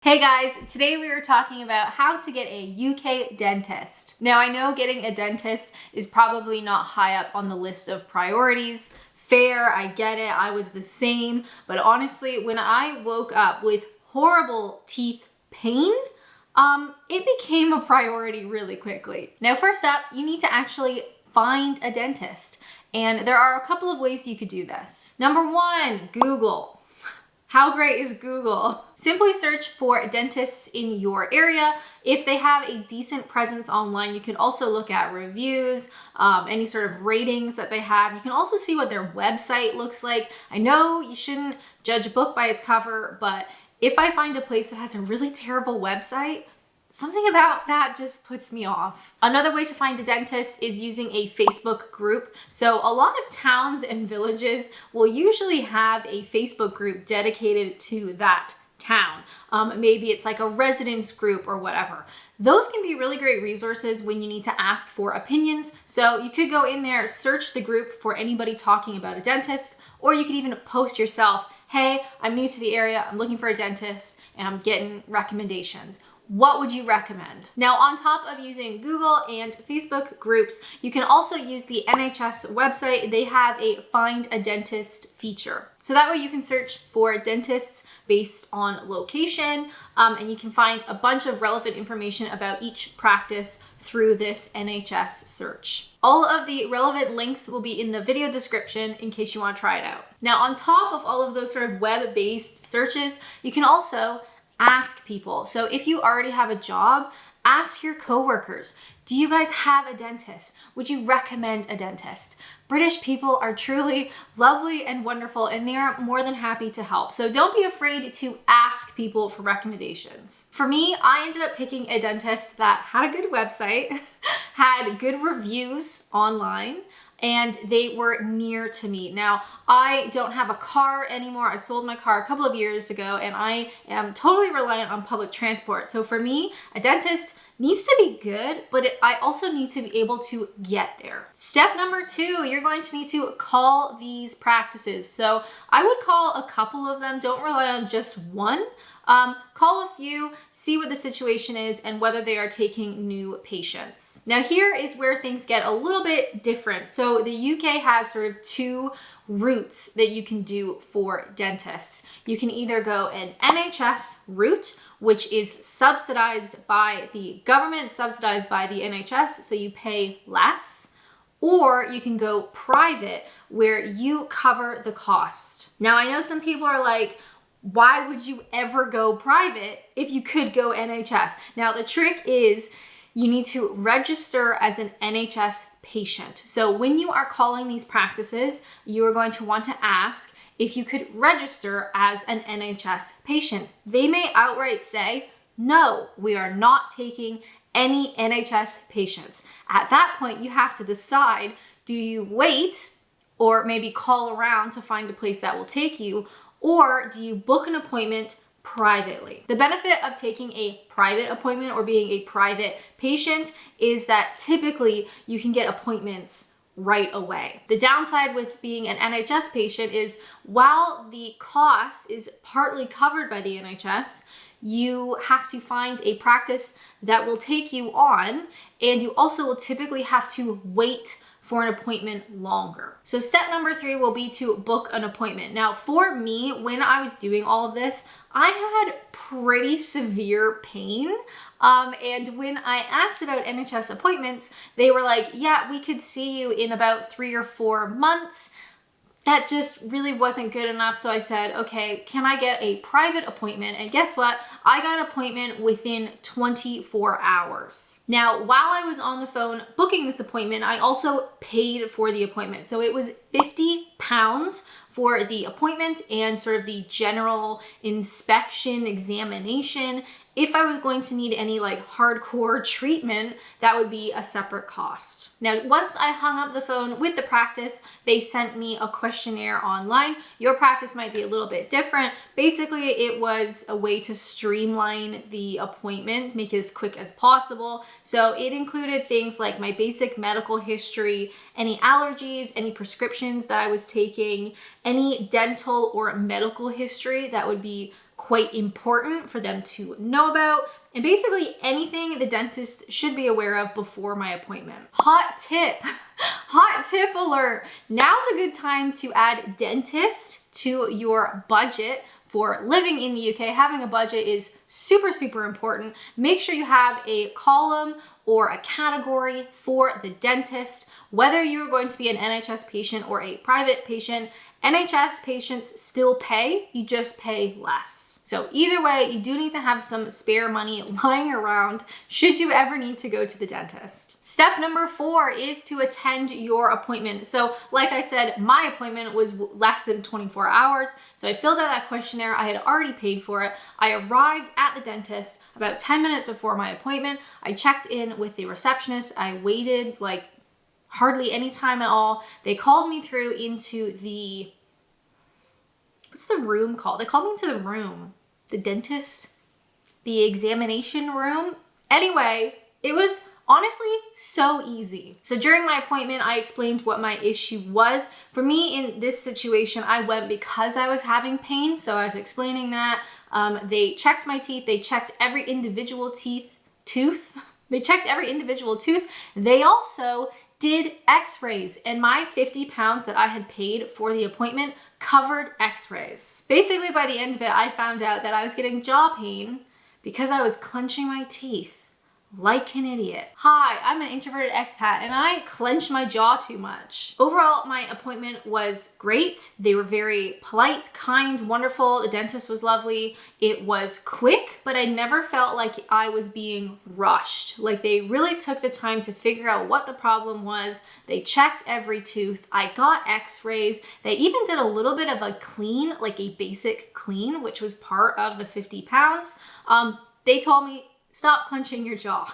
Hey guys, today we are talking about how to get a UK dentist. Now I know getting a dentist is probably not high up on the list of priorities. Fair, I get it, I was the same. But honestly, when I woke up with horrible teeth pain, it became a priority really quickly. Now first up, you need to actually find a dentist. And there are a couple of ways you could do this. Number one, Google. How great is Google? Simply search for dentists in your area. If they have a decent presence online, you can also look at reviews, any sort of ratings that they have. You can also see what their website looks like. I know you shouldn't judge a book by its cover, but if I find a place that has a really terrible website, something about that just puts me off. Another way to find a dentist is using a Facebook group. So a lot of towns and villages will usually have a Facebook group dedicated to that town. Maybe it's like a residence group or whatever. Those can be really great resources when you need to ask for opinions. So you could go in there, search the group for anybody talking about a dentist, or you could even post yourself, hey, I'm new to the area, I'm looking for a dentist, and I'm getting recommendations. What would you recommend? Now, on top of using Google and Facebook groups, you can also use the NHS website. They have a Find a Dentist feature. So that way you can search for dentists based on location, and you can find a bunch of relevant information about each practice through this NHS search. All of the relevant links will be in the video description in case you want to try it out. Now, on top of all of those sort of web-based searches, you can also ask people. So if you already have a job, ask your coworkers, do you guys have a dentist? Would you recommend a dentist? British people are truly lovely and wonderful, and they are more than happy to help. So don't be afraid to ask people for recommendations. For me, I ended up picking a dentist that had a good website, had good reviews online, and they were near to me. Now, I don't have a car anymore. I sold my car a couple of years ago, and I am totally reliant on public transport. So for me, a dentist needs to be good, but I also need to be able to get there. Step number two, you're going to need to call these practices. So I would call a couple of them. Don't rely on just one. Call a few, see what the situation is and whether they are taking new patients. Now here is where things get a little bit different. So the UK has sort of two routes that you can do for dentists. You can either go an NHS route, which is subsidized by the government, subsidized by the NHS, so you pay less, or you can go private where you cover the cost. Now I know some people are like, why would you ever go private if you could go NHS? Now, the trick is you need to register as an NHS patient. So when you are calling these practices, you are going to want to ask if you could register as an NHS patient. They may outright say, no, we are not taking any NHS patients. At that point, you have to decide, do you wait or maybe call around to find a place that will take you, or do you book an appointment privately? The benefit of taking a private appointment or being a private patient is that typically you can get appointments right away. The downside with being an NHS patient is while the cost is partly covered by the NHS, you have to find a practice that will take you on, and you also will typically have to wait for an appointment longer. So step number 3 will be to book an appointment. Now for me, when I was doing all of this, I had pretty severe pain. And when I asked about NHS appointments, they were like, yeah, we could see you in about 3 or 4 months. That just really wasn't good enough. So I said, okay, can I get a private appointment? And guess what? I got an appointment within 24 hours. Now, while I was on the phone booking this appointment, I also paid for the appointment. So it was £50 for the appointment and sort of the general inspection examination. If I was going to need any like hardcore treatment, that would be a separate cost. Now, once I hung up the phone with the practice, they sent me a questionnaire online. Your practice might be a little bit different. Basically, it was a way to streamline the appointment, make it as quick as possible. So it included things like my basic medical history, any allergies, any prescriptions that I was taking, any dental or medical history that would be quite important for them to know about, and basically anything the dentist should be aware of before my appointment. Hot tip, hot tip alert. Now's a good time to add dentist to your budget. For living in the UK, having a budget is super, super important. Make sure you have a column or a category for the dentist, whether you're going to be an NHS patient or a private patient. NHS patients still pay, you just pay less. So either way, you do need to have some spare money lying around should you ever need to go to the dentist. Step number 4 is to attend your appointment. So like I said, my appointment was less than 24 hours. So I filled out that questionnaire. I had already paid for it. I arrived at the dentist about 10 minutes before my appointment. I checked in with the receptionist. I waited like hardly any time at all. They called me through into the, what's the room called? They called me into the room, the dentist, the examination room. Anyway, it was honestly so easy. So during my appointment, I explained what my issue was. For me in this situation, I went because I was having pain. So I was explaining that. They checked my teeth. They checked every individual tooth. They checked every individual tooth. They also did x-rays, and my £50 that I had paid for the appointment covered x-rays. Basically, by the end of it, I found out that I was getting jaw pain because I was clenching my teeth like an idiot. Hi, I'm an introverted expat and I clench my jaw too much. Overall, my appointment was great. They were very polite, kind, wonderful. The dentist was lovely. It was quick, but I never felt like I was being rushed. Like they really took the time to figure out what the problem was. They checked every tooth. I got x-rays. They even did a little bit of a clean, like a basic clean, which was part of the £50. They told me, stop clenching your jaw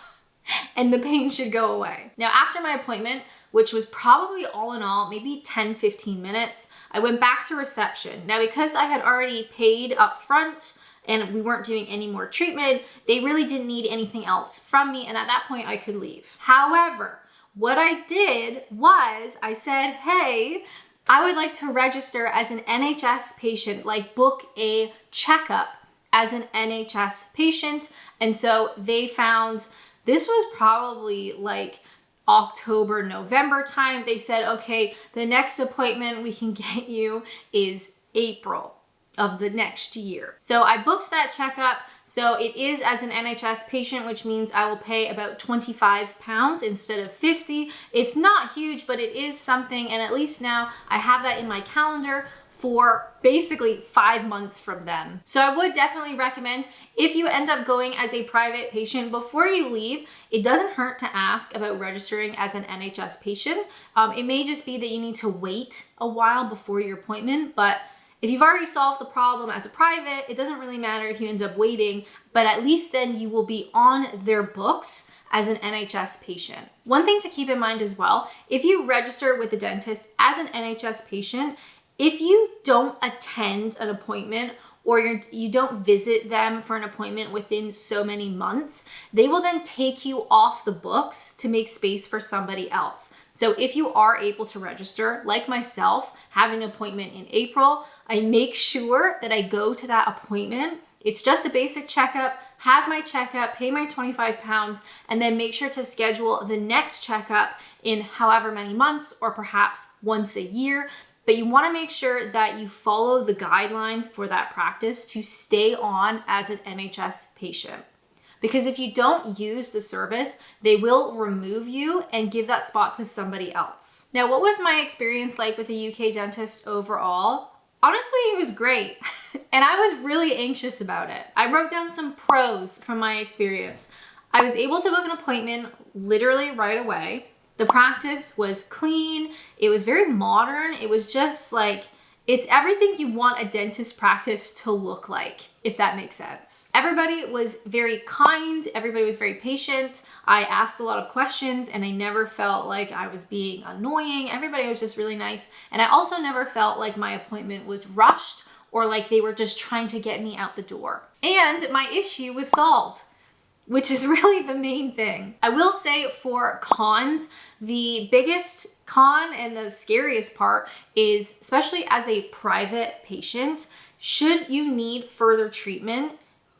and the pain should go away. Now, after my appointment, which was probably all in all, maybe 10-15 minutes, I went back to reception. Now, because I had already paid up front and we weren't doing any more treatment, they really didn't need anything else from me. And at that point I could leave. However, what I did was I said, hey, I would like to register as an NHS patient, like book a checkup as an NHS patient. And so they found, this was probably like October, November time. They said, okay, the next appointment we can get you is April of the next year. So I booked that checkup. So it is as an NHS patient, which means I will pay about £25 instead of 50. It's not huge, but it is something. And at least now I have that in my calendar for basically 5 months from then. So I would definitely recommend, if you end up going as a private patient, before you leave, it doesn't hurt to ask about registering as an NHS patient. It may just be that you need to wait a while before your appointment, but if you've already solved the problem as a private, it doesn't really matter if you end up waiting, but at least then you will be on their books as an NHS patient. One thing to keep in mind as well, if you register with the dentist as an NHS patient, if you don't attend an appointment or you don't visit them for an appointment within so many months, they will then take you off the books to make space for somebody else. So if you are able to register, like myself, having an appointment in April, I make sure that I go to that appointment. It's just a basic checkup, have my checkup, pay my £25, and then make sure to schedule the next checkup in however many months or perhaps once a year. But you want to make sure that you follow the guidelines for that practice to stay on as an NHS patient. Because if you don't use the service, they will remove you and give that spot to somebody else. Now, what was my experience like with a UK dentist overall? Honestly, it was great. And I was really anxious about it. I wrote down some pros from my experience. I was able to book an appointment literally right away. The practice was clean. It was very modern. It was just like, it's everything you want a dentist practice to look like, if that makes sense. Everybody was very kind. Everybody was very patient. I asked a lot of questions and I never felt like I was being annoying. Everybody was just really nice. And I also never felt like my appointment was rushed or like they were just trying to get me out the door. And my issue was solved, which is really the main thing. I will say for cons, the biggest con and the scariest part is, especially as a private patient, should you need further treatment,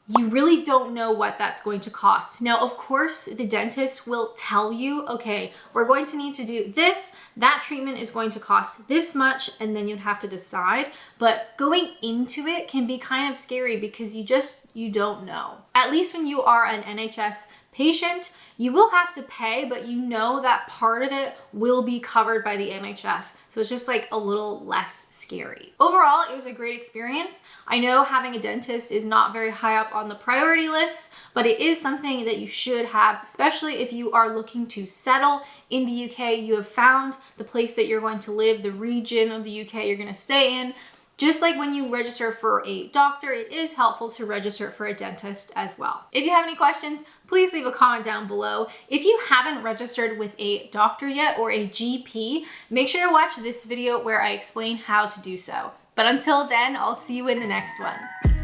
you really don't know what that's going to cost. Now, of course, the dentist will tell you, okay, we're going to need to do this, that treatment is going to cost this much, and then you'd have to decide. But going into it can be kind of scary because you don't know. At least when you are an NHS patient, you will have to pay, but you know that part of it will be covered by the NHS. So it's just like a little less scary. Overall, it was a great experience. I know having a dentist is not very high up on the priority list, but it is something that you should have, especially if you are looking to settle in the UK. You have found the place that you're going to live, the region of the UK you're going to stay in. Just like when you register for a doctor, it is helpful to register for a dentist as well. If you have any questions, please leave a comment down below. If you haven't registered with a doctor yet or a GP, make sure to watch this video where I explain how to do so. But until then, I'll see you in the next one.